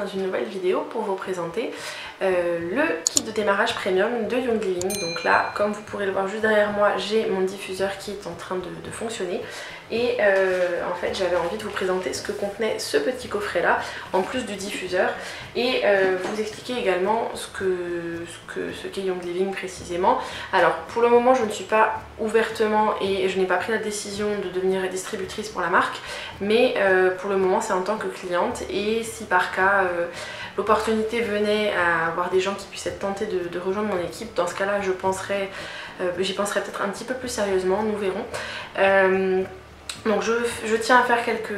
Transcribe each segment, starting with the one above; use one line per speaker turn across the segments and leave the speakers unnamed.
dans une nouvelle vidéo pour vous présenter le kit de démarrage premium de Young Living. Donc là, comme vous pourrez le voir juste derrière moi, j'ai mon diffuseur qui est en train de fonctionner. Et en fait j'avais envie de vous présenter ce que contenait ce petit coffret là, en plus du diffuseur, et vous expliquer également ce qu'est Young Living précisément. Alors pour le moment je ne suis pas ouvertement et je n'ai pas pris la décision de devenir distributrice pour la marque, mais pour le moment c'est en tant que cliente, et si par cas l'opportunité venait à avoir des gens qui puissent être tentés de rejoindre mon équipe, dans ce cas là j'y penserai peut-être un petit peu plus sérieusement, nous verrons. Donc je tiens à faire quelques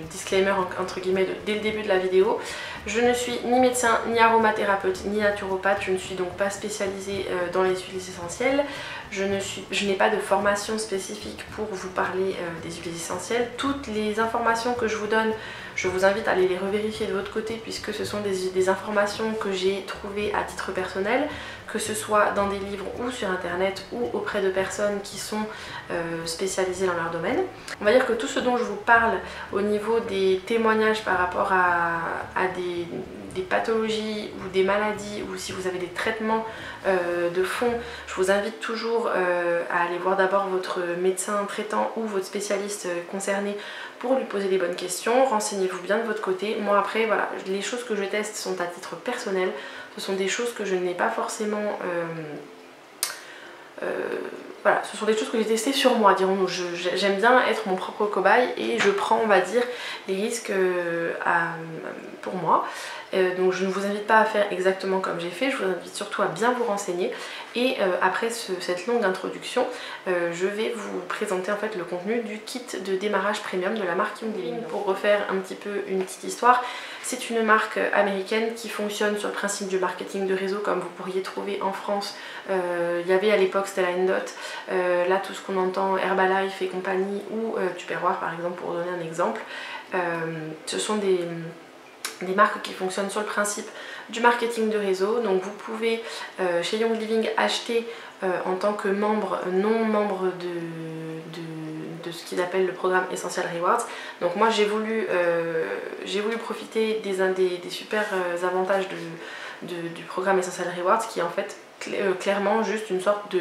disclaimers entre guillemets dès le début de la vidéo. Je ne suis ni médecin, ni aromathérapeute, ni naturopathe. Je ne suis donc pas spécialisée dans les huiles essentielles. Je n'ai pas de formation spécifique pour vous parler des huiles essentielles. Toutes les informations que je vous donne, je vous invite à aller les revérifier de votre côté, puisque ce sont des informations que j'ai trouvées à titre personnel, que ce soit dans des livres ou sur internet ou auprès de personnes qui sont spécialisées dans leur domaine. On va dire que tout ce dont je vous parle au niveau des témoignages par rapport à des pathologies ou des maladies, ou si vous avez des traitements de fond, je vous invite toujours à aller voir d'abord votre médecin traitant ou votre spécialiste concerné pour lui poser les bonnes questions. Renseignez-vous bien de votre côté. Moi après voilà, les choses que je teste sont à titre personnel, ce sont des choses que je n'ai pas forcément voilà, ce sont des choses que j'ai testées sur moi, dirons-nous. J'aime bien être mon propre cobaye et je prends, on va dire, les risques pour moi. Donc je ne vous invite pas à faire exactement comme j'ai fait, je vous invite surtout à bien vous renseigner. Et après cette longue introduction, je vais vous présenter en fait le contenu du kit de démarrage premium de la marque Young Living. Pour refaire un petit peu une petite histoire, c'est une marque américaine qui fonctionne sur le principe du marketing de réseau, comme vous pourriez trouver en France. Il y avait à l'époque Stella & Dot, là tout ce qu'on entend Herbalife et compagnie, ou Tupperware par exemple, pour donner un exemple. Ce sont des marques qui fonctionnent sur le principe du marketing de réseau. Donc vous pouvez chez Young Living acheter en tant que membre, non membre de ce qu'ils appellent le programme Essential Rewards. Donc moi j'ai voulu profiter des super avantages du programme Essential Rewards, qui est en fait clairement juste une sorte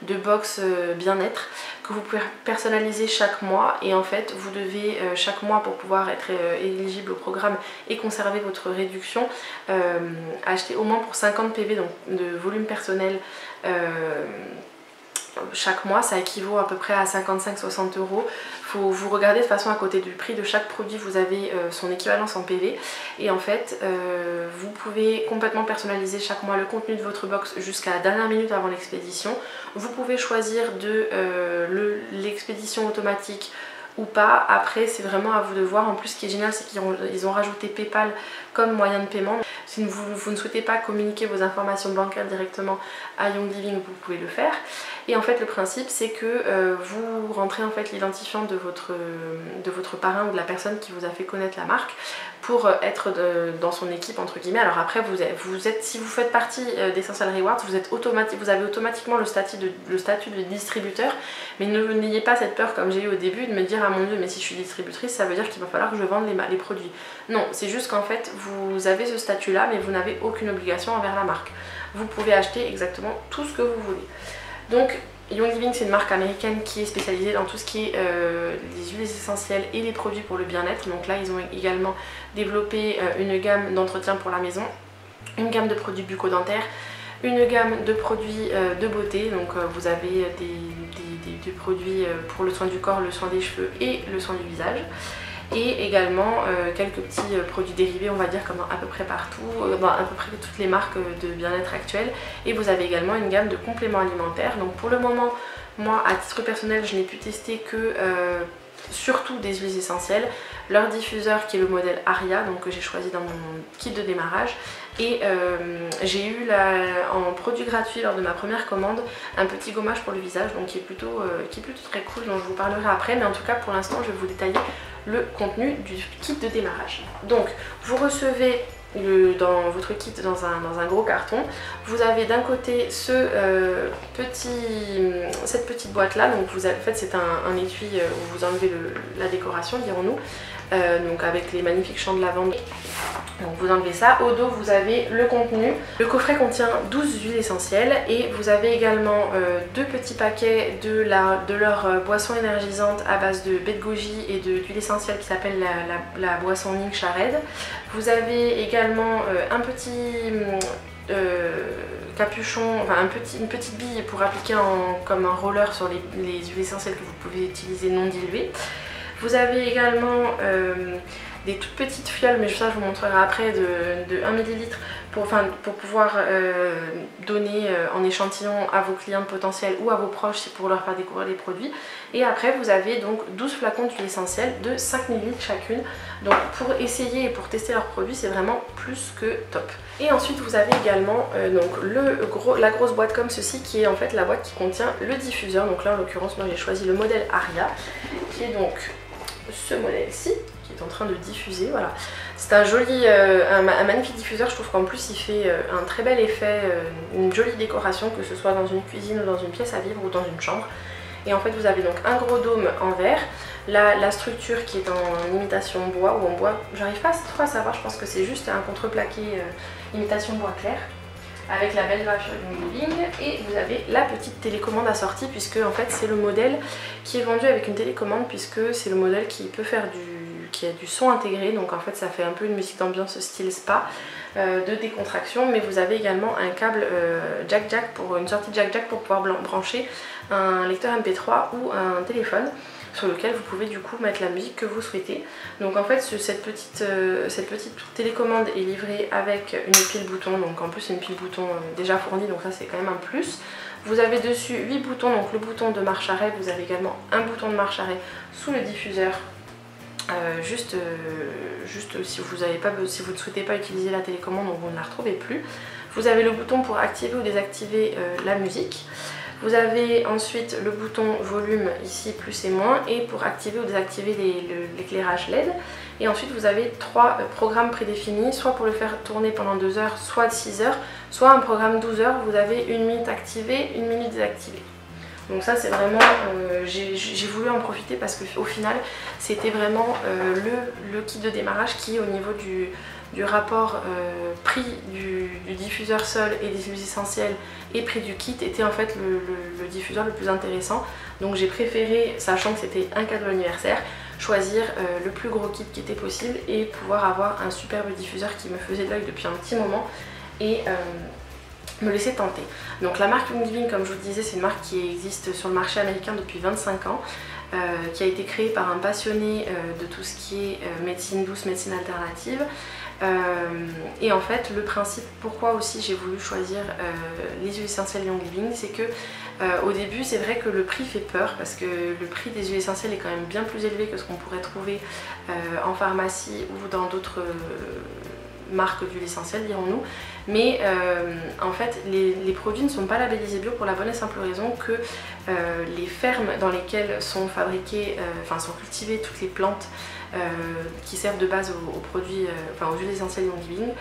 de box bien-être que vous pouvez personnaliser chaque mois, et en fait vous devez chaque mois, pour pouvoir être éligible au programme et conserver votre réduction, acheter au moins pour 50 PV, donc de volume personnel chaque mois. Ça équivaut à peu près à 55-60 €. Faut vous regarder de façon, à côté du prix de chaque produit, vous avez son équivalence en PV, et en fait vous pouvez complètement personnaliser chaque mois le contenu de votre box jusqu'à la dernière minute avant l'expédition. Vous pouvez choisir l'expédition automatique ou pas. Après c'est vraiment à vous de voir. En plus ce qui est génial, c'est qu'ils ont rajouté PayPal comme moyen de paiement. Si vous ne souhaitez pas communiquer vos informations bancaires directement à Young Living, vous pouvez le faire. Et en fait le principe c'est que vous rentrez en fait l'identifiant de votre parrain ou de la personne qui vous a fait connaître la marque pour être dans son équipe entre guillemets. Alors après si vous faites partie d'Essential Rewards, vous avez automatiquement le statut de distributeur, mais n'ayez pas cette peur comme j'ai eu au début de me dire ah mon dieu, mais si je suis distributrice ça veut dire qu'il va falloir que je vende les produits. Non, c'est juste qu'en fait vous avez ce statut là, mais vous n'avez aucune obligation envers la marque. Vous pouvez acheter exactement tout ce que vous voulez. Donc Young Living c'est une marque américaine qui est spécialisée dans tout ce qui est les huiles essentielles et les produits pour le bien-être. Donc là ils ont également développé une gamme d'entretien pour la maison, une gamme de produits bucco-dentaires, une gamme de produits de beauté. Donc vous avez des produits pour le soin du corps, le soin des cheveux et le soin du visage. Et également quelques petits produits dérivés, on va dire, comme à peu près partout, dans à peu près toutes les marques de bien-être actuelles. Et vous avez également une gamme de compléments alimentaires. Donc pour le moment, moi à titre personnel, je n'ai pu tester que surtout des huiles essentielles. Leur diffuseur qui est le modèle Aria, donc que j'ai choisi dans mon kit de démarrage. Et j'ai eu en produit gratuit lors de ma première commande un petit gommage pour le visage, donc qui est plutôt très cool, dont je vous parlerai après. Mais en tout cas pour l'instant je vais vous détailler le contenu du kit de démarrage. Donc vous recevez dans votre kit dans un gros carton. Vous avez d'un côté cette petite boîte là, donc en fait c'est un étui où vous enlevez la décoration, dirons-nous, donc avec les magnifiques champs de lavande. Donc vous enlevez ça. Au dos vous avez le contenu. Le coffret contient 12 huiles essentielles et vous avez également 2 petits paquets de leur boisson énergisante à base de baie de goji et d'huile essentielle qui s'appelle la boisson Ningxia Red. Vous avez également un petit capuchon, enfin une petite bille pour appliquer comme un roller sur les huiles essentielles que vous pouvez utiliser non diluées. Vous avez également des toutes petites fioles, mais ça je vous montrerai après, de 1 ml pour pouvoir donner en échantillon à vos clients potentiels ou à vos proches pour leur faire découvrir les produits. Et après vous avez donc 12 flacons d'huile essentielle de 5 ml chacune. Donc pour essayer et pour tester leurs produits, c'est vraiment plus que top. Et ensuite vous avez également donc la grosse boîte comme ceci, qui est en fait la boîte qui contient le diffuseur. Donc là en l'occurrence moi j'ai choisi le modèle Aria, qui est donc ce modèle-ci, qui est en train de diffuser, voilà. C'est un joli, un magnifique diffuseur, je trouve qu'en plus il fait un très bel effet, une jolie décoration, que ce soit dans une cuisine ou dans une pièce à vivre ou dans une chambre. Et en fait vous avez donc un gros dôme en verre, la structure qui est en imitation bois ou en bois, j'arrive pas trop à savoir, je pense que c'est juste un contreplaqué imitation bois clair, avec la belle graphique Young Living. Et vous avez la petite télécommande assortie, puisque en fait c'est le modèle qui est vendu avec une télécommande, puisque c'est le modèle qui peut faire qui a du son intégré, donc en fait ça fait un peu une musique d'ambiance style spa, de décontraction. Mais vous avez également un câble jack-jack, une sortie jack-jack pour pouvoir brancher un lecteur MP3 ou un téléphone, sur lequel vous pouvez du coup mettre la musique que vous souhaitez. Donc en fait cette petite télécommande est livrée avec une pile bouton, donc en plus c'est une pile bouton déjà fournie, donc ça c'est quand même un plus. Vous avez dessus 8 boutons, donc le bouton de marche arrêt, vous avez également un bouton de marche arrêt sous le diffuseur, juste si vous ne souhaitez pas utiliser la télécommande, donc vous ne la retrouvez plus. Vous avez le bouton pour activer ou désactiver la musique. Vous avez ensuite le bouton volume ici, plus et moins, et pour activer ou désactiver l'éclairage LED. Et ensuite vous avez 3 programmes prédéfinis, soit pour le faire tourner pendant 2 heures, soit 6 heures, soit un programme 12 heures, vous avez 1 minute activée, 1 minute désactivée. Donc ça c'est vraiment, j'ai voulu en profiter parce qu'au final c'était vraiment le kit de démarrage qui, au niveau du rapport prix du diffuseur seul et des huiles essentielles et prix du kit, était en fait le diffuseur le plus intéressant. Donc j'ai préféré, sachant que c'était un cadeau d'anniversaire, choisir le plus gros kit qui était possible et pouvoir avoir un superbe diffuseur qui me faisait de l'œil depuis un petit moment et me laisser tenter. Donc la marque Young Living, comme je vous disais, c'est une marque qui existe sur le marché américain depuis 25 ans, qui a été créée par un passionné de tout ce qui est médecine douce, médecine alternative. Et en fait le principe, pourquoi aussi j'ai voulu choisir les huiles essentielles Young Living, c'est que au début c'est vrai que le prix fait peur, parce que le prix des huiles essentielles est quand même bien plus élevé que ce qu'on pourrait trouver en pharmacie ou dans d'autres marques d'huile essentielle, dirons-nous. Mais en fait les produits ne sont pas labellisés bio pour la bonne et simple raison que les fermes dans lesquelles sont fabriquées, sont cultivées toutes les plantes qui servent de base aux produits, aux huiles essentielles Young Living,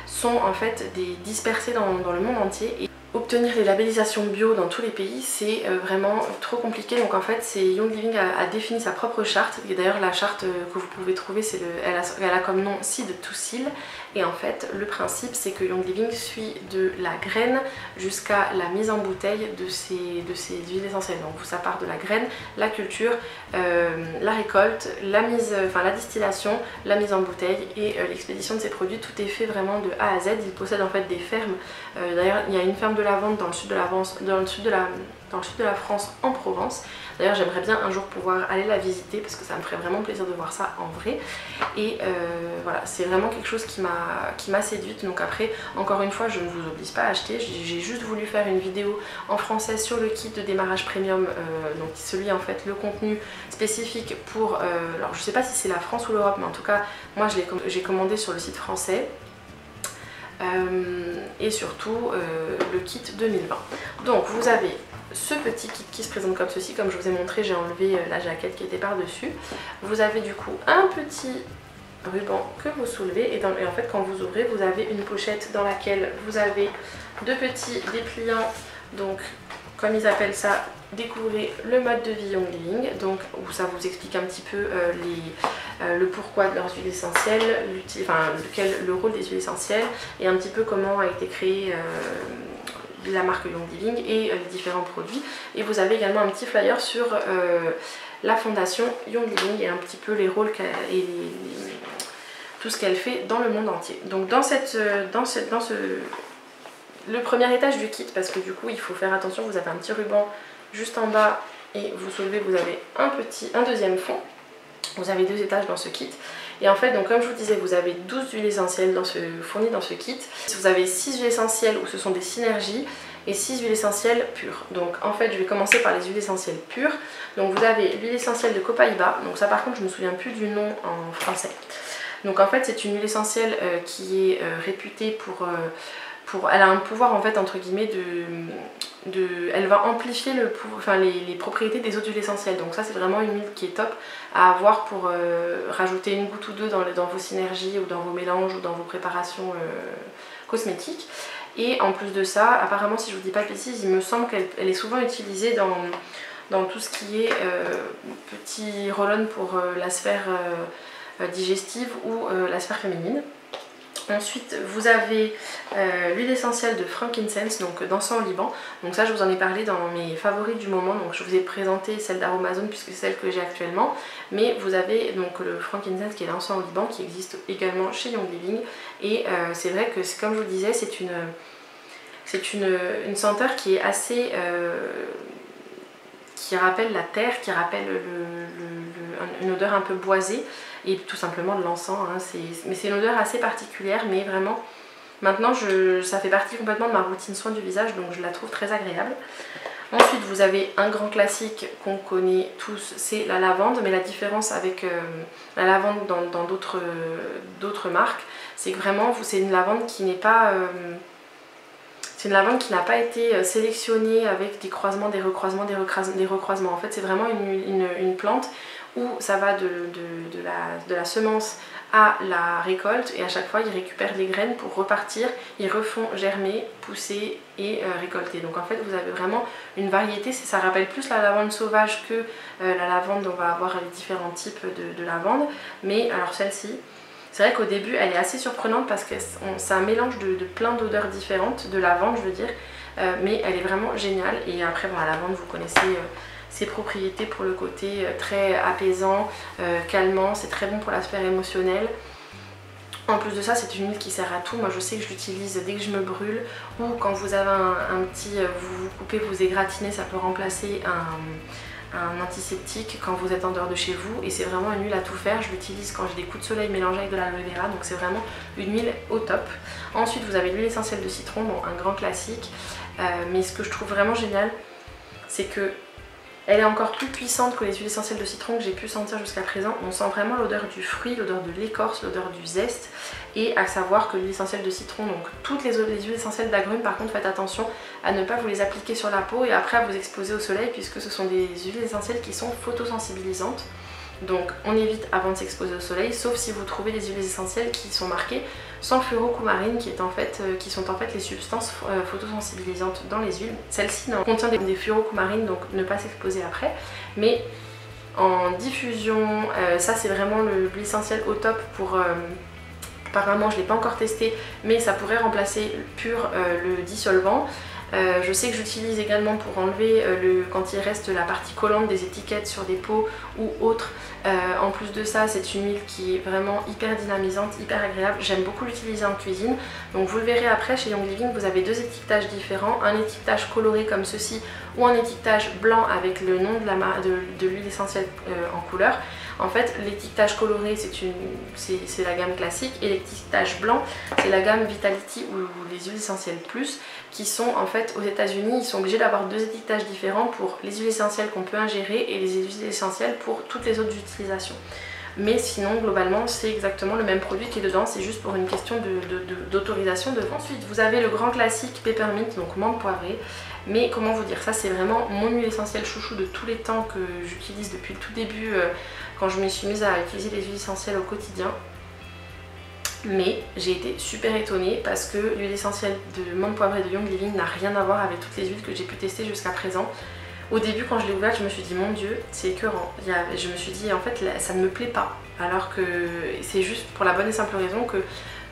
sont en fait dispersées dans le monde entier. Et obtenir les labellisations bio dans tous les pays, c'est vraiment trop compliqué. Donc en fait Young Living a défini sa propre charte, et d'ailleurs la charte que vous pouvez trouver, elle a comme nom Seed to Seal. Et en fait le principe c'est que Young Living suit de la graine jusqu'à la mise en bouteille de ces huiles essentielles. Donc ça part de la graine, la culture, la récolte, la distillation, la mise en bouteille et l'expédition de ces produits. Tout est fait vraiment de A à Z. Ils possèdent en fait des fermes. D'ailleurs il y a une ferme de lavande dans le sud de la France, en Provence. D'ailleurs j'aimerais bien un jour pouvoir aller la visiter, parce que ça me ferait vraiment plaisir de voir ça en vrai. Et voilà, c'est vraiment quelque chose qui m'a séduite. Donc après, encore une fois, je ne vous oblige pas à acheter, j'ai juste voulu faire une vidéo en français sur le kit de démarrage premium, donc celui en fait, le contenu spécifique pour, alors je sais pas si c'est la France ou l'Europe, mais en tout cas moi j'ai commandé sur le site français. Et surtout le kit 2020. Donc vous avez ce petit kit qui se présente comme ceci, comme je vous ai montré, j'ai enlevé la jaquette qui était par dessus. Vous avez du coup un petit ruban que vous soulevez et en fait quand vous ouvrez vous avez une pochette dans laquelle vous avez 2 petits dépliants, donc comme ils appellent ça, découvrez le mode de vie Young Living, donc où ça vous explique un petit peu le pourquoi de leurs huiles essentielles, le rôle des huiles essentielles et un petit peu comment a été créée la marque Young Living et les différents produits. Et vous avez également un petit flyer sur la fondation Young Living et un petit peu les rôles et tout ce qu'elle fait dans le monde entier. Donc le premier étage du kit, parce que du coup il faut faire attention, vous avez un petit ruban juste en bas et vous soulevez, vous avez un deuxième fond. Vous avez 2 étages dans ce kit. Et en fait, donc comme je vous disais, vous avez 12 huiles essentielles fournies dans ce kit. Vous avez 6 huiles essentielles où ce sont des synergies et 6 huiles essentielles pures. Donc en fait, je vais commencer par les huiles essentielles pures. Donc vous avez l'huile essentielle de Copaiba. Donc ça par contre, je ne me souviens plus du nom en français. Donc en fait, c'est une huile essentielle qui est réputée pour elle a un pouvoir en fait entre guillemets elle va amplifier les propriétés des autres huiles essentielles. Donc ça c'est vraiment une huile qui est top à avoir pour rajouter une goutte ou deux dans vos synergies ou dans vos mélanges ou dans vos préparations cosmétiques. Et en plus de ça, apparemment si je vous dis pas de bêtises, il me semble qu'elle est souvent utilisée dans tout ce qui est petit roll-on pour la sphère digestive ou la sphère féminine. Ensuite vous avez l'huile essentielle de frankincense, donc d'encens au Liban. Donc ça je vous en ai parlé dans mes favoris du moment, donc je vous ai présenté celle d'Aromazone puisque c'est celle que j'ai actuellement. Mais vous avez donc le frankincense qui est l'encens au Liban qui existe également chez Young Living. Et c'est vrai que comme je vous le disais, c'est une senteur qui est assez... qui rappelle la terre, qui rappelle une odeur un peu boisée et tout simplement de l'encens, hein. Mais c'est une odeur assez particulière, mais vraiment maintenant ça fait partie complètement de ma routine soin du visage, donc je la trouve très agréable. Ensuite vous avez un grand classique qu'on connaît tous, c'est la lavande, mais la différence avec la lavande dans d'autres marques, c'est que vraiment c'est une lavande qui n'est pas... c'est une lavande qui n'a pas été sélectionnée avec des croisements, des recroisements, des recroisements. En fait, c'est vraiment une plante où ça va de la semence à la récolte et à chaque fois, ils récupèrent les graines pour repartir. Ils refont germer, pousser et récolter. Donc en fait, vous avez vraiment une variété. Ça rappelle plus la lavande sauvage que la lavande, on va avoir les différents types de lavande. Mais alors celle-ci... c'est vrai qu'au début elle est assez surprenante parce que c'est un mélange de plein d'odeurs différentes, de lavande je veux dire, mais elle est vraiment géniale. Et après bon, la lavande vous connaissez ses propriétés pour le côté très apaisant, calmant, c'est très bon pour la sphère émotionnelle. En plus de ça c'est une huile qui sert à tout, moi je sais que je l'utilise dès que je me brûle ou quand vous avez un petit, vous coupez, vous égratignez, ça peut remplacer un antiseptique quand vous êtes en dehors de chez vous et c'est vraiment une huile à tout faire. Je l'utilise quand j'ai des coups de soleil mélangés avec de l'aloe vera, donc c'est vraiment une huile au top. Ensuite vous avez l'huile essentielle de citron, bon, un grand classique, mais ce que je trouve vraiment génial c'est que elle est encore plus puissante que les huiles essentielles de citron que j'ai pu sentir jusqu'à présent. On sent vraiment l'odeur du fruit, l'odeur de l'écorce, l'odeur du zeste. Et à savoir que l'huile essentielle de citron, donc toutes les huiles essentielles d'agrumes, par contre faites attention à ne pas vous les appliquer sur la peau et après à vous exposer au soleil puisque ce sont des huiles essentielles qui sont photosensibilisantes. Donc on évite avant de s'exposer au soleil, sauf si vous trouvez des huiles essentielles qui sont marquées sans fluorocoumarine, qui sont en fait les substances photosensibilisantes dans les huiles. Celle-ci contient des fluorocoumarines, donc ne pas s'exposer après. Mais en diffusion, ça c'est vraiment l'huile essentielle au top pour... apparemment je ne l'ai pas encore testé, mais ça pourrait remplacer pur le dissolvant. Je sais que j'utilise également pour enlever quand il reste la partie collante des étiquettes sur des pots ou autres. En plus de ça, c'est une huile qui est vraiment hyper dynamisante, hyper agréable. J'aime beaucoup l'utiliser en cuisine. Donc vous le verrez après, chez Young Living, vous avez 2 étiquetages différents. Un étiquetage coloré comme ceci ou un étiquetage blanc avec le nom de l'huile essentielle en couleur. En fait, l'étiquetage coloré c'est la gamme classique et l'étiquetage blanc c'est la gamme Vitality ou les huiles essentielles plus, qui sont en fait aux États-Unis, ils sont obligés d'avoir 2 étiquetages différents pour les huiles essentielles qu'on peut ingérer et les huiles essentielles pour toutes les autres utilisations. Mais sinon globalement c'est exactement le même produit qui est dedans, c'est juste pour une question d'autorisation de vente. Ensuite vous avez le grand classique Peppermint, donc menthe poivrée. Mais comment vous dire, ça c'est vraiment mon huile essentielle chouchou de tous les temps que j'utilise depuis le tout début quand je me suis mise à utiliser les huiles essentielles au quotidien. Mais j'ai été super étonnée parce que l'huile essentielle de menthe poivrée de Young Living n'a rien à voir avec toutes les huiles que j'ai pu tester jusqu'à présent. Au début quand je l'ai ouverte je me suis dit mon dieu c'est écœurant, je me suis dit en fait ça ne me plaît pas, alors que c'est juste pour la bonne et simple raison que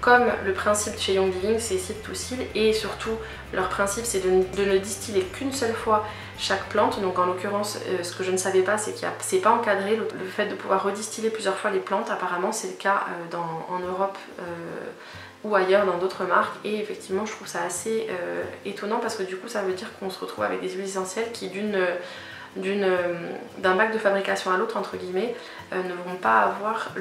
comme le principe chez Young Living c'est seed to seal et surtout leur principe c'est de ne distiller qu'une seule fois chaque plante, donc en l'occurrence ce que je ne savais pas c'est qu'il c'est pas encadré le fait de pouvoir redistiller plusieurs fois les plantes, apparemment c'est le cas en Europe ou ailleurs dans d'autres marques, et effectivement je trouve ça assez étonnant parce que du coup ça veut dire qu'on se retrouve avec des huiles essentielles qui d'un bac de fabrication à l'autre entre guillemets ne vont pas avoir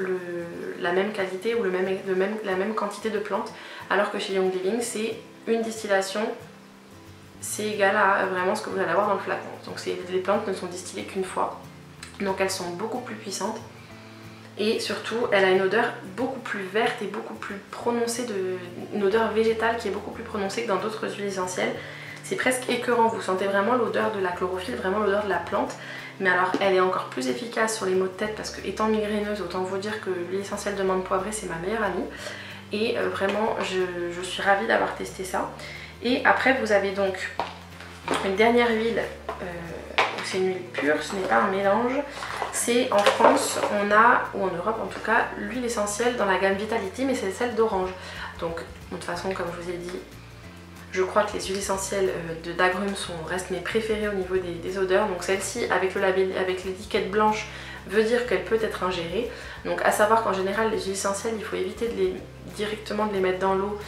la même qualité ou la même quantité de plantes, alors que chez Young Living c'est une distillation, c'est égal à vraiment ce que vous allez avoir dans le flacon. Donc les plantes ne sont distillées qu'une fois, donc elles sont beaucoup plus puissantes. Et surtout elle a une odeur beaucoup plus verte et beaucoup plus prononcée, une odeur végétale qui est beaucoup plus prononcée que dans d'autres huiles essentielles. C'est presque écœurant, vous sentez vraiment l'odeur de la chlorophylle, vraiment l'odeur de la plante. Mais alors elle est encore plus efficace sur les maux de tête parce que étant migraineuse, autant vous dire que l'huile essentielle de menthe poivrée c'est ma meilleure amie. Et vraiment je suis ravie d'avoir testé ça. Et après vous avez donc une dernière huile, c'est une huile pure, ce n'est pas un mélange. C'est en France, on a, ou en Europe en tout cas, l'huile essentielle dans la gamme Vitality, mais c'est celle d'orange. Donc de toute façon, comme je vous ai dit, je crois que les huiles essentielles d'agrumes restent mes préférées au niveau des odeurs. Donc celle-ci, avec l'étiquette blanche, veut dire qu'elle peut être ingérée. Donc à savoir qu'en général, les huiles essentielles, il faut éviter directement de les mettre dans l'eau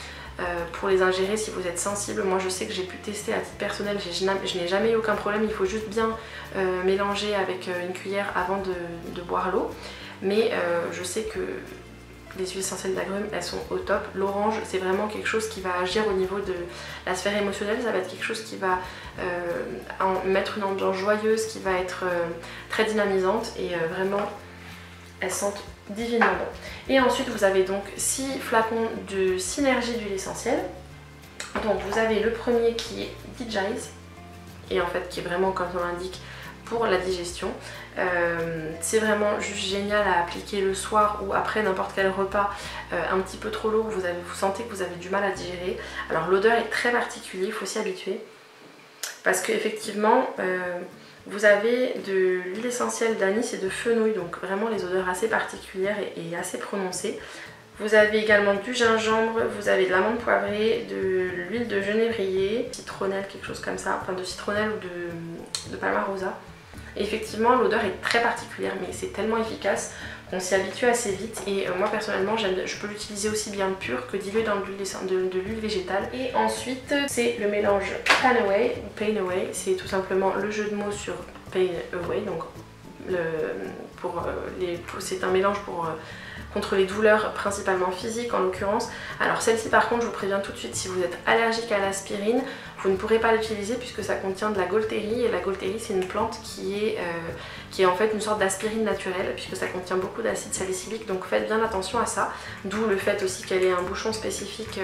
pour les ingérer si vous êtes sensible. Moi je sais que j'ai pu tester à titre personnel, je n'ai jamais eu aucun problème, il faut juste bien mélanger avec une cuillère avant de boire l'eau. Mais je sais que les huiles essentielles d'agrumes elles sont au top. L'orange c'est vraiment quelque chose qui va agir au niveau de la sphère émotionnelle, ça va être quelque chose qui va mettre une ambiance joyeuse, qui va être très dynamisante et vraiment elles sentent divinement bon. Et ensuite vous avez donc 6 flacons de synergie d'huile essentielle. Donc vous avez le premier qui est DJs et en fait qui est vraiment comme on l'indique pour la digestion. C'est vraiment juste génial à appliquer le soir ou après n'importe quel repas un petit peu trop lourd, vous sentez que vous avez du mal à digérer. Alors l'odeur est très particulière, il faut s'y habituer parce que effectivement vous avez de l'huile essentielle d'anis et de fenouil, donc vraiment les odeurs assez particulières et assez prononcées. Vous avez également du gingembre, vous avez de l'amande poivrée, de l'huile de genévrier, citronnelle, quelque chose comme ça, enfin de citronnelle ou de palmarosa. Et effectivement l'odeur est très particulière mais c'est tellement efficace qu'on s'y habitue assez vite et moi personnellement je peux l'utiliser aussi bien pur que dilué dans de l'huile végétale. Et ensuite c'est le mélange Pain Away ou Pain Away, c'est tout simplement le jeu de mots sur Pain Away, donc c'est un mélange contre les douleurs principalement physiques en l'occurrence. Alors celle-ci par contre je vous préviens tout de suite, si vous êtes allergique à l'aspirine vous ne pourrez pas l'utiliser puisque ça contient de la Gaultérie et la Gaultérie c'est une plante qui est en fait une sorte d'aspirine naturelle puisque ça contient beaucoup d'acide salicylique, donc faites bien attention à ça, d'où le fait aussi qu'elle ait un bouchon spécifique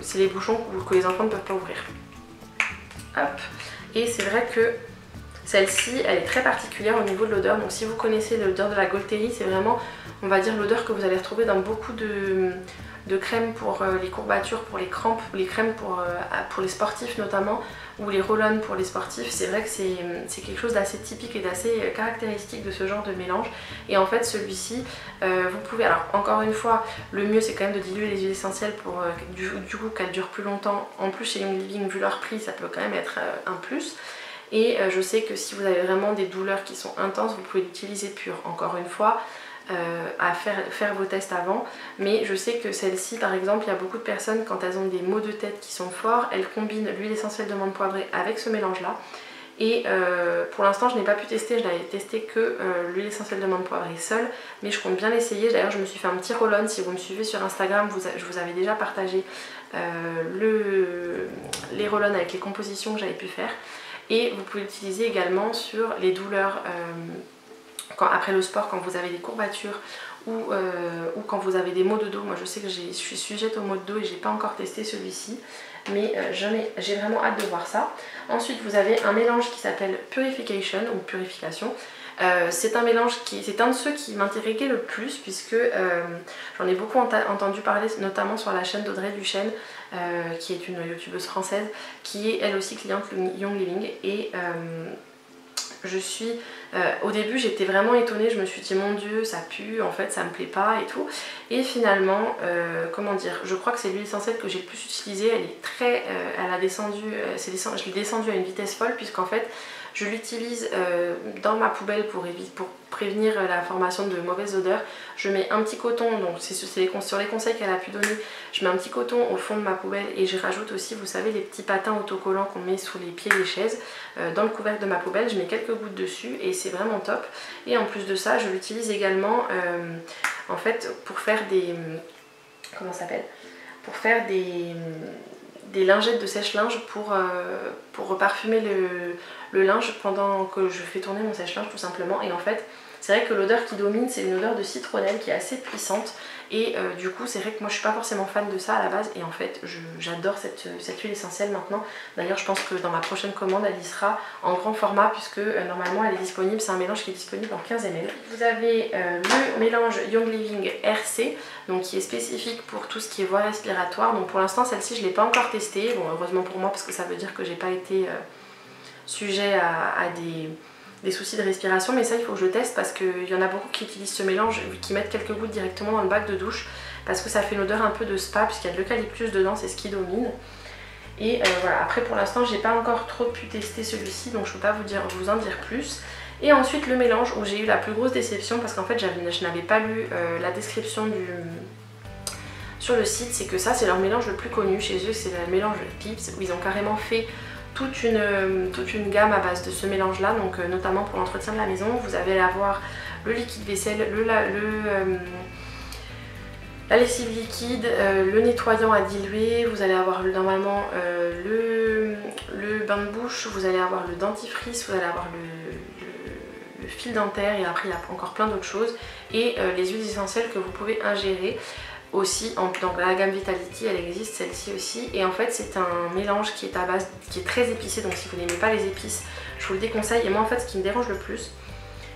c'est les bouchons que les enfants ne peuvent pas ouvrir. Hop. Et c'est vrai que celle-ci, elle est très particulière au niveau de l'odeur, donc si vous connaissez l'odeur de la Gaultérie, c'est vraiment, on va dire, l'odeur que vous allez retrouver dans beaucoup de crèmes pour les courbatures, pour les crampes, les crèmes pour les sportifs notamment, ou les roll-on pour les sportifs. C'est vrai que c'est quelque chose d'assez typique et d'assez caractéristique de ce genre de mélange. Et en fait celui-ci, vous pouvez, alors encore une fois, le mieux c'est quand même de diluer les huiles essentielles pour du coup qu'elles durent plus longtemps. En plus chez Young Living, vu leur prix, ça peut quand même être un plus. Et je sais que si vous avez vraiment des douleurs qui sont intenses, vous pouvez l'utiliser pur. Encore une fois, à faire vos tests avant. Mais je sais que celle-ci, par exemple, il y a beaucoup de personnes, quand elles ont des maux de tête qui sont forts, elles combinent l'huile essentielle de menthe poivrée avec ce mélange-là. Et pour l'instant, je n'ai pas pu tester, je n'avais testé que l'huile essentielle de menthe poivrée seule. Mais je compte bien l'essayer. D'ailleurs, je me suis fait un petit roll-on. Si vous me suivez sur Instagram, je vous avais déjà partagé les roll-on avec les compositions que j'avais pu faire. Et vous pouvez l'utiliser également sur les douleurs après le sport, quand vous avez des courbatures ou quand vous avez des maux de dos. Moi je sais que je suis sujette aux maux de dos et j'ai pas encore testé celui-ci, mais j'ai vraiment hâte de voir ça. Ensuite vous avez un mélange qui s'appelle Purification ou Purification. C'est un mélange c'est un de ceux qui m'intéressait le plus puisque j'en ai beaucoup entendu parler, notamment sur la chaîne d'Audrey Duchesne, qui est une youtubeuse française, qui est elle aussi cliente Young Living. Et au début j'étais vraiment étonnée, je me suis dit mon dieu ça pue, en fait ça me plaît pas et tout. Et finalement, comment dire, je crois que c'est l'huile essentielle que j'ai le plus utilisée. Elle est très, elle a descendu, je l'ai descendue à une vitesse folle puisqu'en fait je l'utilise dans ma poubelle pour prévenir la formation de mauvaises odeurs. Je mets un petit coton, donc c'est sur les conseils qu'elle a pu donner, je mets un petit coton au fond de ma poubelle et je rajoute aussi, vous savez, les petits patins autocollants qu'on met sous les pieds des chaises. Dans le couvercle de ma poubelle, je mets quelques gouttes dessus et c'est vraiment top. Et en plus de ça, je l'utilise également en fait pour faire des... comment ça s'appelle ? Pour faire des lingettes de sèche-linge pour parfumer le linge pendant que je fais tourner mon sèche-linge tout simplement. Et en fait c'est vrai que l'odeur qui domine c'est une odeur de citronnelle qui est assez puissante et du coup c'est vrai que moi je suis pas forcément fan de ça à la base et en fait j'adore cette huile essentielle maintenant. D'ailleurs je pense que dans ma prochaine commande elle y sera en grand format puisque normalement elle est disponible, c'est un mélange qui est disponible en 15 ml. Vous avez le mélange Young Living RC, donc qui est spécifique pour tout ce qui est voie respiratoire. Donc pour l'instant celle-ci je ne l'ai pas encore testée, bon heureusement pour moi parce que ça veut dire que j'ai pas été sujet à des soucis de respiration, mais ça il faut que je teste parce qu'il y en a beaucoup qui utilisent ce mélange, qui mettent quelques gouttes directement dans le bac de douche parce que ça fait une odeur un peu de spa puisqu'il y a de l'eucalyptus dedans, c'est ce qui domine. Et voilà, après pour l'instant j'ai pas encore trop pu tester celui-ci donc je peux pas vous en dire plus. Et ensuite le mélange où j'ai eu la plus grosse déception parce qu'en fait je n'avais pas lu la description sur le site, c'est que ça c'est leur mélange le plus connu chez eux, c'est le mélange Pips où ils ont carrément fait toute une gamme à base de ce mélange là, donc notamment pour l'entretien de la maison. Vous allez avoir le liquide vaisselle, la lessive liquide, le nettoyant à diluer, vous allez avoir normalement le bain de bouche, vous allez avoir le dentifrice, vous allez avoir le fil dentaire et après il y a encore plein d'autres choses et les huiles essentielles que vous pouvez ingérer. Aussi, dans la gamme Vitality, elle existe celle-ci aussi. Et en fait, c'est un mélange qui est à base, qui est très épicé. Donc, si vous n'aimez pas les épices, je vous le déconseille. Et moi, en fait, ce qui me dérange le plus,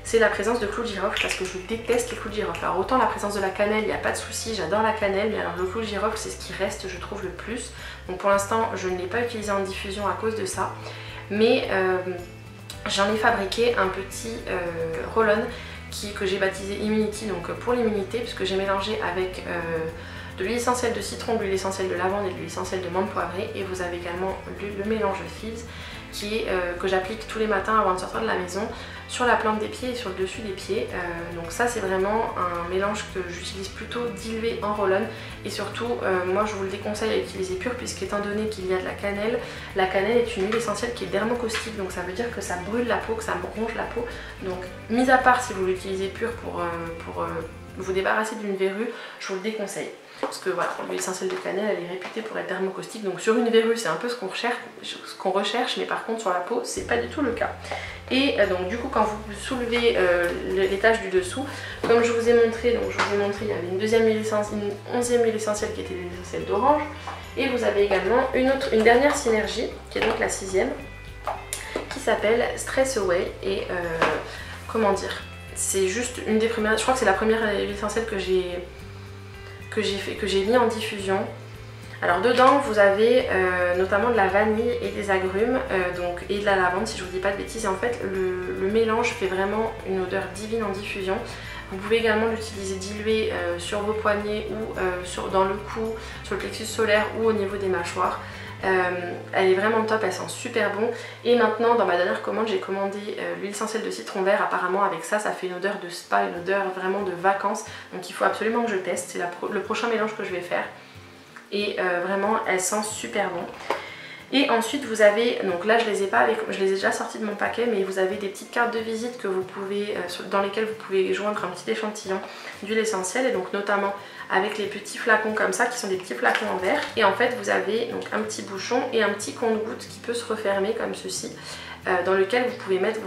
c'est la présence de clous de girofle parce que je déteste les clous de girofle. Alors, autant la présence de la cannelle, il n'y a pas de souci, j'adore la cannelle. Mais alors, le clou de girofle, c'est ce qui reste, je trouve, le plus. Donc, pour l'instant, je ne l'ai pas utilisé en diffusion à cause de ça. Mais j'en ai fabriqué un petit roll-on que j'ai baptisé Immunity, donc pour l'immunité, puisque j'ai mélangé avec de l'huile essentielle de citron, de l'huile essentielle de lavande et de l'huile essentielle de menthe poivrée. Et vous avez également le mélange Fibs que j'applique tous les matins avant de sortir de la maison sur la plante des pieds et sur le dessus des pieds. Donc ça c'est vraiment un mélange que j'utilise plutôt dilué en roll-on et surtout moi je vous le déconseille à utiliser pur puisqu'étant donné qu'il y a de la cannelle est une huile essentielle qui est dermocaustique, donc ça veut dire que ça brûle la peau, que ça ronge la peau. Donc mis à part si vous l'utilisez pur pour vous débarrasser d'une verrue, je vous le déconseille. Parce que voilà, l'huile essentielle de cannelle elle est réputée pour être dermocaustique, donc sur une verrue c'est un peu ce qu'on recherche, mais par contre sur la peau c'est pas du tout le cas. Et donc du coup quand vous soulevez les taches du dessous, comme je vous ai montré, il y avait une 11e huile essentielle qui était l'huile essentielle d'orange, et vous avez également une dernière synergie qui est donc la 6e, qui s'appelle Stress Away. Et comment dire, c'est juste une des premières, je crois que c'est la première huile essentielle que j'ai mis en diffusion. Alors dedans vous avez notamment de la vanille et des agrumes et de la lavande si je vous dis pas de bêtises, et en fait le mélange fait vraiment une odeur divine en diffusion. Vous pouvez également l'utiliser dilué sur vos poignets ou dans le cou, sur le plexus solaire ou au niveau des mâchoires. Elle est vraiment top, elle sent super bon. Et maintenant dans ma dernière commande j'ai commandé l'huile essentielle de citron vert. Apparemment avec ça fait une odeur de spa, une odeur vraiment de vacances, donc il faut absolument que je teste, c'est le prochain mélange que je vais faire. Et vraiment elle sent super bon. Et ensuite vous avez, donc là je les ai déjà sortis de mon paquet, mais vous avez des petites cartes de visite que vous pouvez, dans lesquelles vous pouvez joindre un petit échantillon d'huile essentielle, et donc notamment avec les petits flacons comme ça qui sont des petits flacons en verre. Et en fait vous avez donc un petit bouchon et un petit compte-gouttes qui peut se refermer comme ceci, dans lequel vous pouvez mettre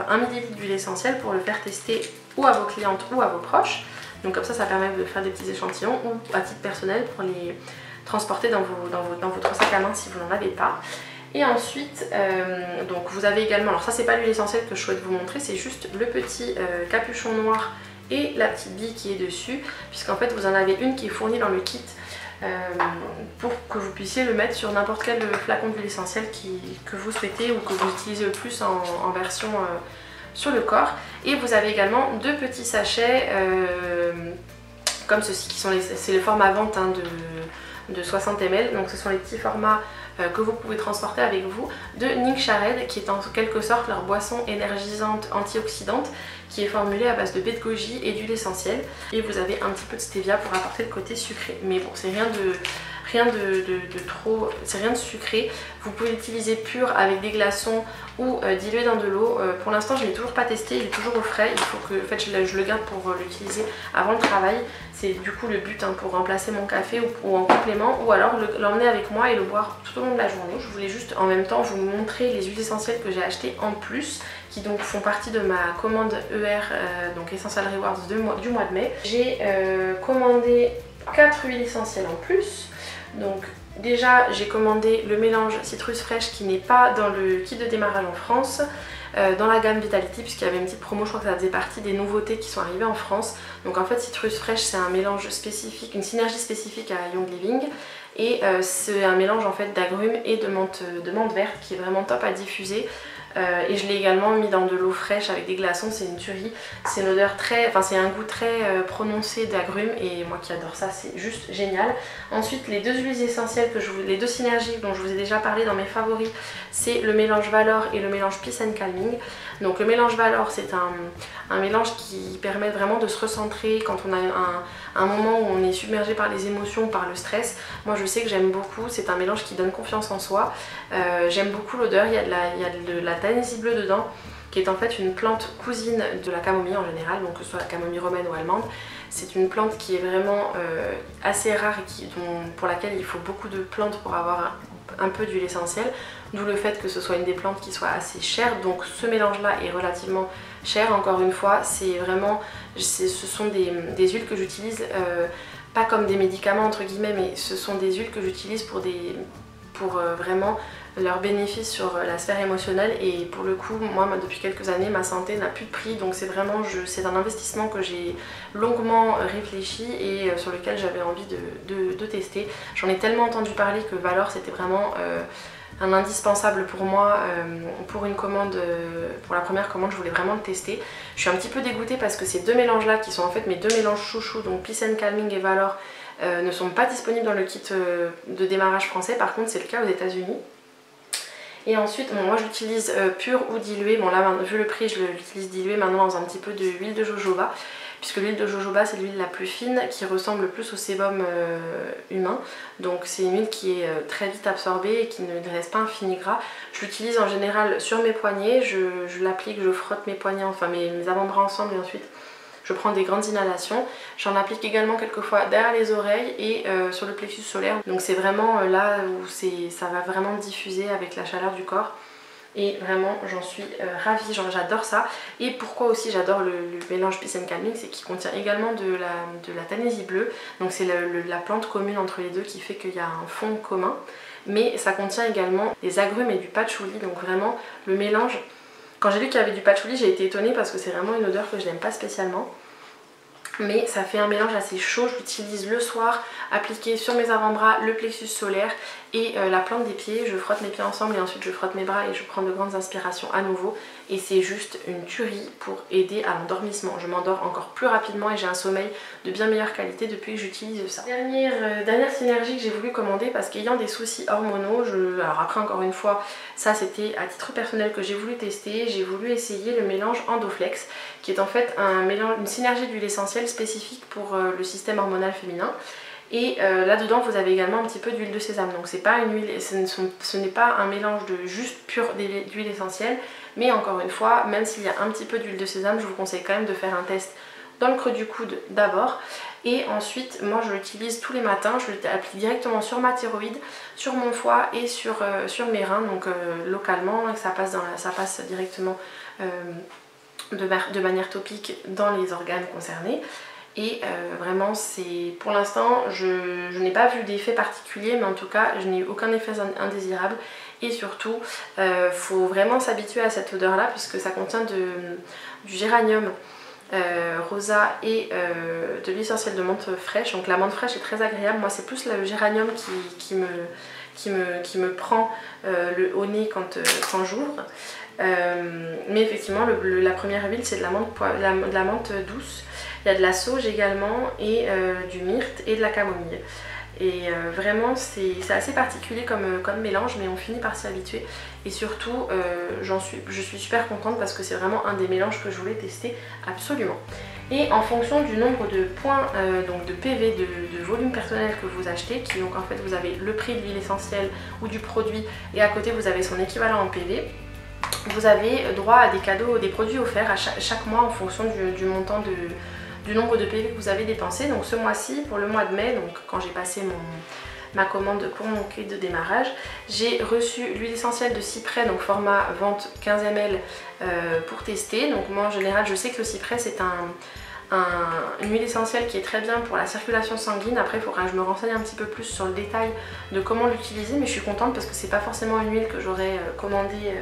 1 ml d'huile essentielle pour le faire tester ou à vos clientes ou à vos proches. Donc comme ça permet de faire des petits échantillons ou à titre personnel pour les transporter dans votre sac à main si vous n'en avez pas. Et ensuite, donc vous avez également, alors ça c'est pas l'huile essentielle que je souhaite vous montrer, c'est juste le petit capuchon noir et la petite bille qui est dessus, puisqu'en fait vous en avez une qui est fournie dans le kit pour que vous puissiez le mettre sur n'importe quel flacon d'huile essentielle que vous souhaitez ou que vous utilisez le plus en version sur le corps. Et vous avez également deux petits sachets comme ceci, qui sont c'est le format vente hein, de 60 ml, donc ce sont les petits formats que vous pouvez transporter avec vous de Nincharred, qui est en quelque sorte leur boisson énergisante antioxydante qui est formulée à base de baie de goji et d'huile essentielle. Et vous avez un petit peu de stevia pour apporter le côté sucré. Mais bon, c'est rien de trop, c'est rien de sucré. Vous pouvez l'utiliser pur avec des glaçons ou dilué dans de l'eau. Pour l'instant je ne l'ai toujours pas testé, il est toujours au frais. Il faut que en fait, je le garde pour l'utiliser avant le travail. C'est du coup le but hein, pour remplacer mon café ou en complément, ou alors l'emmener avec moi et le boire tout au long de la journée. Je voulais juste en même temps vous montrer les huiles essentielles que j'ai achetées en plus, qui donc font partie de ma commande ER, donc Essential Rewards du mois de mai. J'ai commandé 4 huiles essentielles en plus. Donc déjà j'ai commandé le mélange citrus fraîche qui n'est pas dans le kit de démarrage en France, dans la gamme Vitality, puisqu'il y avait une petite promo, je crois que ça faisait partie des nouveautés qui sont arrivées en France. Donc en fait citrus fraîche c'est un mélange spécifique, une synergie spécifique à Young Living, et c'est un mélange en fait d'agrumes et de menthe verte qui est vraiment top à diffuser. Et je l'ai également mis dans de l'eau fraîche avec des glaçons, c'est une tuerie. C'est une odeur très, enfin c'est un goût très prononcé d'agrumes et moi qui adore ça, c'est juste génial. Ensuite les deux huiles essentielles, les deux synergies dont je vous ai déjà parlé dans mes favoris, c'est le mélange Valor et le mélange Peace and Calming. Donc le mélange Valor c'est un mélange qui permet vraiment de se recentrer quand on a un moment où on est submergé par les émotions, par le stress. Moi je sais que j'aime beaucoup, c'est un mélange qui donne confiance en soi. J'aime beaucoup l'odeur, il y a de la tanésie bleue dedans, qui est en fait une plante cousine de la camomille en général, donc que ce soit la camomille romaine ou allemande. C'est une plante qui est vraiment assez rare et pour laquelle il faut beaucoup de plantes pour avoir un peu d'huile essentielle, d'où le fait que ce soit une des plantes qui soit assez chère. Donc ce mélange là est relativement cher, encore une fois, c'est vraiment, ce sont des huiles que j'utilise pas comme des médicaments entre guillemets, mais ce sont des huiles que j'utilise pour vraiment leurs bénéfices sur la sphère émotionnelle. Et pour le coup moi depuis quelques années ma santé n'a plus de prix, donc c'est vraiment c'est un investissement que j'ai longuement réfléchi et sur lequel j'avais envie de tester. J'en ai tellement entendu parler que Valor c'était vraiment un indispensable pour moi. Pour une commande, pour la première commande je voulais vraiment le tester. Je suis un petit peu dégoûtée parce que ces deux mélanges là qui sont en fait mes deux mélanges chouchous, donc Peace and Calming et Valor, ne sont pas disponibles dans le kit de démarrage français. Par contre c'est le cas aux États-Unis. Et ensuite, bon, moi je l'utilise pur ou dilué. Bon là, vu le prix, je l'utilise dilué maintenant dans un petit peu d'huile de jojoba, puisque l'huile de jojoba c'est l'huile la plus fine qui ressemble le plus au sébum humain. Donc c'est une huile qui est très vite absorbée et qui ne laisse pas un fini gras. Je l'utilise en général sur mes poignets, je l'applique, je frotte mes poignets, enfin mes avant-bras ensemble, et ensuite je prends des grandes inhalations. J'en applique également quelquefois derrière les oreilles et sur le plexus solaire. Donc c'est vraiment là où ça va vraiment diffuser avec la chaleur du corps. Et vraiment j'en suis ravie, j'adore ça. Et pourquoi aussi j'adore le mélange Peace and Calming, c'est qu'il contient également de la tanésie bleue. Donc c'est la plante commune entre les deux qui fait qu'il y a un fond commun. Mais ça contient également des agrumes et du patchouli. Donc vraiment le mélange... Quand j'ai vu qu'il y avait du patchouli, j'ai été étonnée parce que c'est vraiment une odeur que je n'aime pas spécialement. Mais ça fait un mélange assez chaud, je l'utilise le soir, appliqué sur mes avant-bras, le plexus solaire et la plante des pieds. Je frotte mes pieds ensemble et ensuite je frotte mes bras et je prends de grandes inspirations à nouveau. Et c'est juste une tuerie pour aider à l'endormissement. Je m'endors encore plus rapidement et j'ai un sommeil de bien meilleure qualité depuis que j'utilise ça. Dernière synergie que j'ai voulu commander parce qu'ayant des soucis hormonaux, alors après encore une fois, ça c'était à titre personnel que j'ai voulu tester. J'ai voulu essayer le mélange Endoflex, qui est en fait une synergie d'huile essentielle spécifique pour le système hormonal féminin. Et là-dedans vous avez également un petit peu d'huile de sésame. Donc c'est pas une huile, ce n'est pas un mélange de juste pure d'huile essentielle, mais encore une fois, même s'il y a un petit peu d'huile de sésame, je vous conseille quand même de faire un test dans le creux du coude d'abord. Et ensuite moi je l'utilise tous les matins, je l'applique directement sur ma thyroïde, sur mon foie et sur mes reins, donc localement, et ça passe directement de manière topique dans les organes concernés. Et vraiment pour l'instant je n'ai pas vu d'effet particulier, mais en tout cas je n'ai eu aucun effet indésirable et surtout faut vraiment s'habituer à cette odeur là puisque ça contient du géranium rosa et de l'huile essentielle de menthe fraîche. Donc la menthe fraîche est très agréable, moi c'est plus le géranium qui me prend au nez quand j'ouvre. Mais effectivement la première huile c'est de la menthe douce. Il y a de la sauge également et du myrte et de la camomille. Et vraiment c'est assez particulier comme mélange, mais on finit par s'y habituer. Et surtout je suis super contente parce que c'est vraiment un des mélanges que je voulais tester absolument. Et en fonction du nombre de points, donc de PV, de volume personnel que vous achetez, donc en fait vous avez le prix de l'huile essentielle ou du produit et à côté vous avez son équivalent en PV. Vous avez droit à des cadeaux, des produits offerts à chaque mois en fonction du montant du nombre de PV que vous avez dépensé. Donc ce mois-ci, pour le mois de mai, donc quand j'ai passé ma commande pour mon kit de démarrage, j'ai reçu l'huile essentielle de cyprès, donc format vente 15 ml pour tester. Donc moi en général je sais que le cyprès c'est une huile essentielle qui est très bien pour la circulation sanguine. Après il faudra que je me renseigne un petit peu plus sur le détail de comment l'utiliser, mais je suis contente parce que c'est pas forcément une huile que j'aurais commandée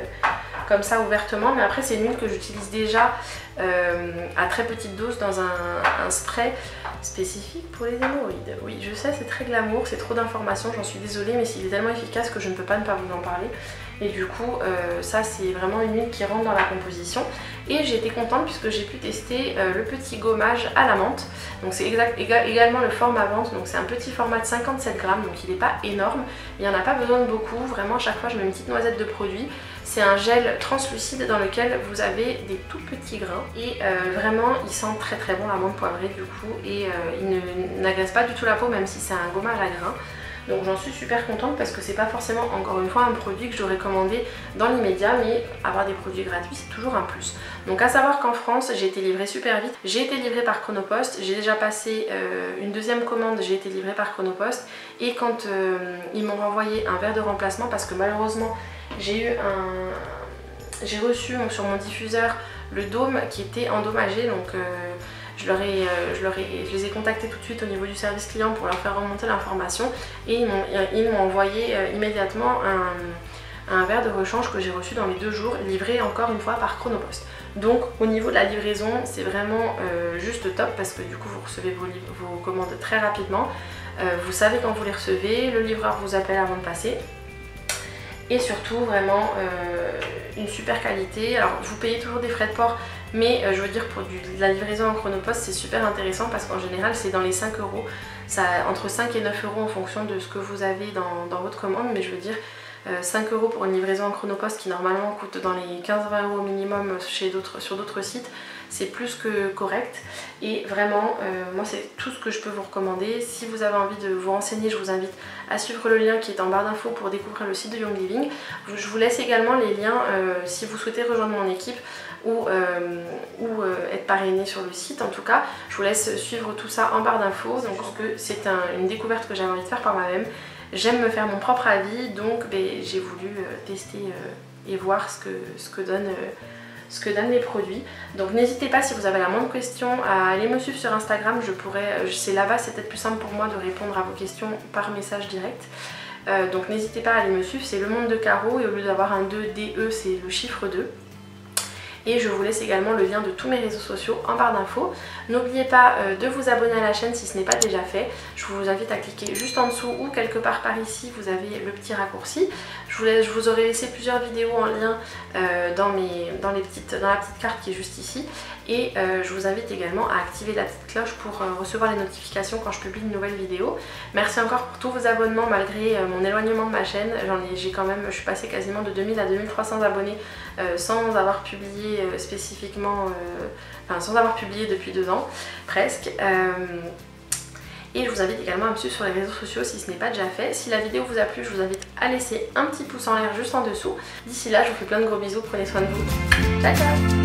comme ça ouvertement, mais après c'est une huile que j'utilise déjà à très petite dose dans un spray spécifique pour les hémorroïdes. Oui je sais, c'est très glamour, c'est trop d'informations, j'en suis désolée, mais il est tellement efficace que je ne peux pas ne pas vous en parler. Et du coup ça c'est vraiment une huile qui rentre dans la composition. Et j'ai été contente puisque j'ai pu tester le petit gommage à la menthe. Donc c'est également le format vente, donc c'est un petit format de 57 grammes, donc il n'est pas énorme. Il n'y en a pas besoin de beaucoup, vraiment à chaque fois je mets une petite noisette de produit. C'est un gel translucide dans lequel vous avez des tout petits grains et vraiment il sent très très bon la menthe poivrée du coup, et il n'agresse pas du tout la peau même si c'est un gommage à grains. Donc j'en suis super contente parce que c'est pas forcément encore une fois un produit que j'aurais commandé dans l'immédiat, mais avoir des produits gratuits c'est toujours un plus. Donc à savoir qu'en France j'ai été livrée super vite, j'ai été livrée par Chronopost, j'ai déjà passé une deuxième commande, j'ai été livrée par Chronopost, et quand ils m'ont renvoyé un verre de remplacement parce que malheureusement j'ai reçu sur mon diffuseur le dôme qui était endommagé, donc je les ai contactés tout de suite au niveau du service client pour leur faire remonter l'information, et ils m'ont envoyé immédiatement un verre de rechange que j'ai reçu dans les 2 jours, livré encore une fois par Chronopost. Donc au niveau de la livraison c'est vraiment juste top parce que du coup vous recevez vos commandes très rapidement, vous savez quand vous les recevez, le livreur vous appelle avant de passer. Et surtout vraiment une super qualité. Alors vous payez toujours des frais de port, mais je veux dire pour de la livraison en Chronopost c'est super intéressant parce qu'en général c'est dans les 5 euros, entre 5 et 9 euros en fonction de ce que vous avez dans votre commande, mais je veux dire 5 euros pour une livraison en Chronopost qui normalement coûte dans les 15-20 euros minimum sur d'autres sites, c'est plus que correct. Et vraiment moi c'est tout ce que je peux vous recommander. Si vous avez envie de vous renseigner, je vous invite à suivre le lien qui est en barre d'infos pour découvrir le site de Young Living. Je vous laisse également les liens si vous souhaitez rejoindre mon équipe ou être parrainé sur le site. En tout cas je vous laisse suivre tout ça en barre d'infos, donc c'est une découverte que j'avais envie de faire par moi-même. J'aime me faire mon propre avis, donc j'ai voulu tester et voir ce que donnent les produits. Donc n'hésitez pas, si vous avez la moindre question, à aller me suivre sur Instagram. C'est là-bas, c'est peut-être plus simple pour moi de répondre à vos questions par message direct. Donc n'hésitez pas à aller me suivre, c'est Le Monde de Caro, et au lieu d'avoir un 2 DE c'est le chiffre 2. Et je vous laisse également le lien de tous mes réseaux sociaux en barre d'infos. N'oubliez pas de vous abonner à la chaîne si ce n'est pas déjà fait. Je vous invite à cliquer juste en dessous ou quelque part par ici, vous avez le petit raccourci. Je vous aurai laissé plusieurs vidéos en lien dans la petite carte qui est juste ici. Et je vous invite également à activer la petite cloche pour recevoir les notifications quand je publie une nouvelle vidéo. Merci encore pour tous vos abonnements malgré mon éloignement de ma chaîne. Je suis passée quasiment de 2000 à 2300 abonnés sans avoir publié spécifiquement, sans avoir publié depuis 2 ans presque. Et je vous invite également à me suivre sur les réseaux sociaux si ce n'est pas déjà fait. Si la vidéo vous a plu, je vous invite à laisser un petit pouce en l'air juste en dessous. D'ici là, je vous fais plein de gros bisous, prenez soin de vous. Ciao ciao.